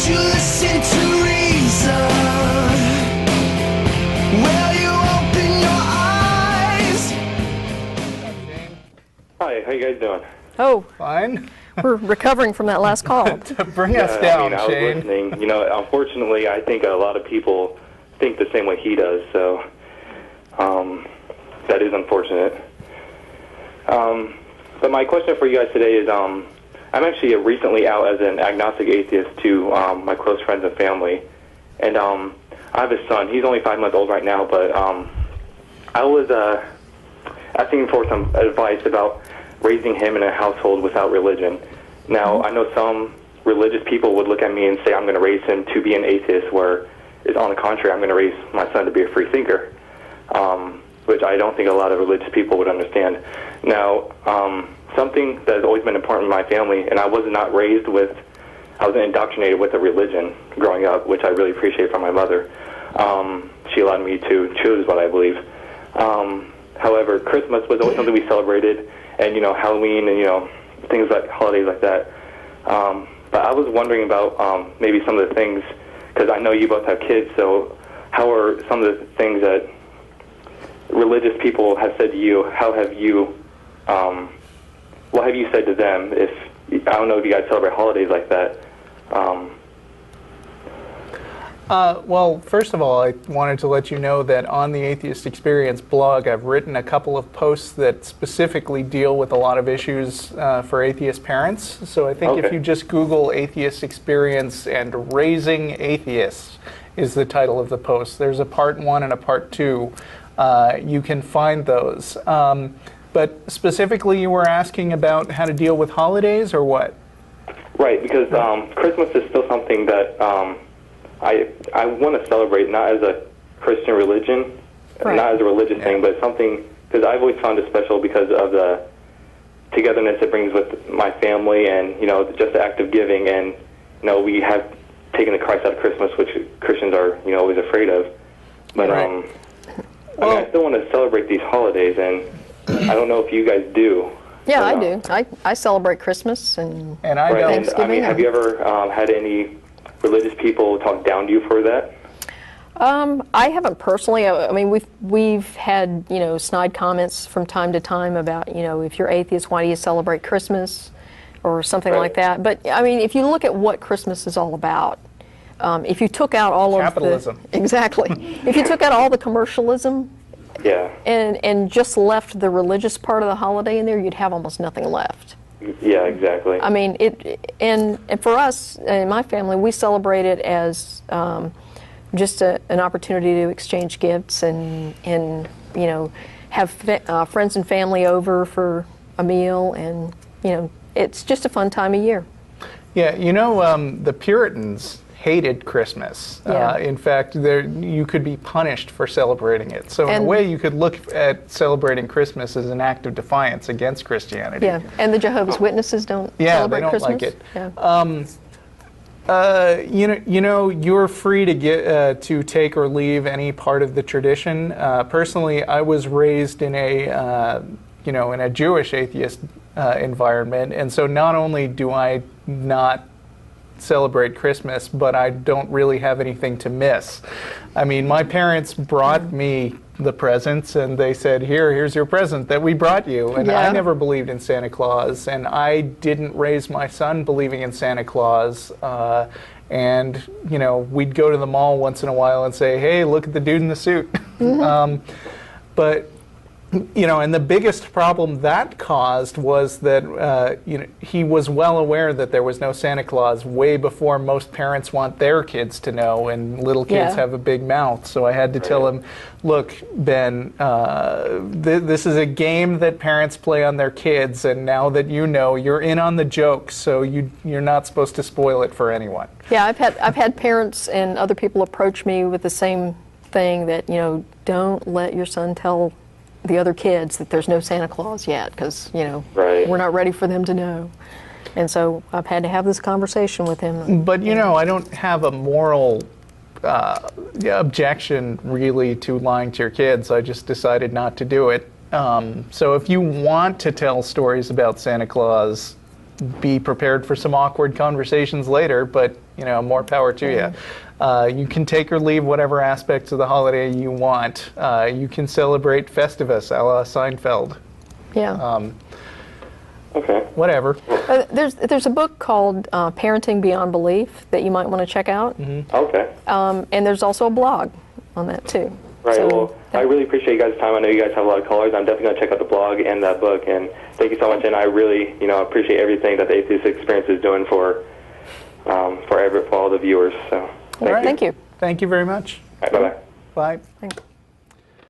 you listen to reason? Will you open your eyes? Hi, how you guys doing? Oh, Fine. we're recovering from that last call. Bring us down, I was Shane. listening. You know, unfortunately, I think a lot of people think the same way he does, so that is unfortunate. But my question for you guys today is, I'm actually recently out as an agnostic atheist to my close friends and family, and I have a son. He's only 5 months old right now, but I was asking for some advice about raising him in a household without religion. Now, I know some religious people would look at me and say I'm going to raise him to be an atheist, where it's on the contrary, I'm going to raise my son to be a free thinker, which I don't think a lot of religious people would understand. Now, something that has always been important in my family, and I was not raised with, I was indoctrinated with a religion growing up, which I really appreciate from my mother. She allowed me to choose what I believe. However, Christmas was always something we celebrated, and, you know, Halloween and, you know, things like holidays like that. But I was wondering about maybe some of the things, because I know you both have kids, so how are some of the things that religious people have said to you? How have you, what have you said to them? If I don't know if you guys celebrate holidays like that. Well, first of all, I wanted to let you know that on the Atheist Experience blog, I've written a couple of posts that specifically deal with a lot of issues for atheist parents. So I think if you just Google Atheist Experience and Raising Atheists is the title of the post. There's a part 1 and a part 2. You can find those. But specifically, you were asking about how to deal with holidays, or what? Right, because Christmas is still something that I want to celebrate, not as a Christian religion, not as a religious thing, but something, because I've always found it special because of the togetherness it brings with my family, and, you know, just the act of giving, and, you know, we have taken the Christ out of Christmas, which Christians are, you know, always afraid of. But I mean, I still want to celebrate these holidays, and I don't know if you guys do. Yeah, I do. I celebrate Christmas and I don't. Thanksgiving. I mean, have you ever had any religious people talk down to you for that? I haven't personally. I mean, we've had, you know, snide comments from time to time about, you know, if you're atheist, why do you celebrate Christmas, or something like that. But I mean, if you look at what Christmas is all about, if you took out all capitalism. of the exactly, if you took out all the commercialism, and just left the religious part of the holiday in there, you'd have almost nothing left. Yeah, exactly. I mean, and for us in my family, we celebrate it as just an opportunity to exchange gifts and you know, have friends and family over for a meal, and, you know, it's just a fun time of year. Yeah, you know, the Puritans hated Christmas. In fact, you could be punished for celebrating it. So in a way, you could look at celebrating Christmas as an act of defiance against Christianity. Yeah, and the Jehovah's Witnesses don't celebrate Christmas. Like it. You know, you're free to get to take or leave any part of the tradition. Personally, I was raised in a you know, in a Jewish atheist environment, and so not only do I not celebrate Christmas, but I don't really have anything to miss. I mean, my parents brought me the presents, and they said, here's your present that we brought you. And I never believed in Santa Claus, and I didn't raise my son believing in Santa Claus. And, you know, we'd go to the mall once in a while and say, hey, look at the dude in the suit. But you know, and the biggest problem that caused was that you know, he was well aware that there was no Santa Claus way before most parents want their kids to know, and little kids have a big mouth. So I had to tell him, look, Ben, this is a game that parents play on their kids, and now that you know, you're in on the joke, so you're not supposed to spoil it for anyone. Yeah, I've had parents and other people approach me with the same thing, that, you know, don't let your son tell the other kids that there's no Santa Claus yet, because, you know, we're not ready for them to know. And so I've had to have this conversation with him. But, you know, I don't have a moral objection really to lying to your kids. I just decided not to do it. So if you want to tell stories about Santa Claus, be prepared for some awkward conversations later, but, more power to you. You can take or leave whatever aspects of the holiday you want. You can celebrate Festivus a la Seinfeld. Yeah. Okay. Whatever. There's a book called Parenting Beyond Belief that you might want to check out. Okay. And there's also a blog on that too. Right. So well, I really appreciate you guys' time. I know you guys have a lot of callers. I'm definitely going to check out the blog and that book. And thank you so much. And I really, appreciate everything that the Atheist Experience is doing for all the viewers. So thank you. Thank you very much. All right, bye-bye. Bye. Thanks.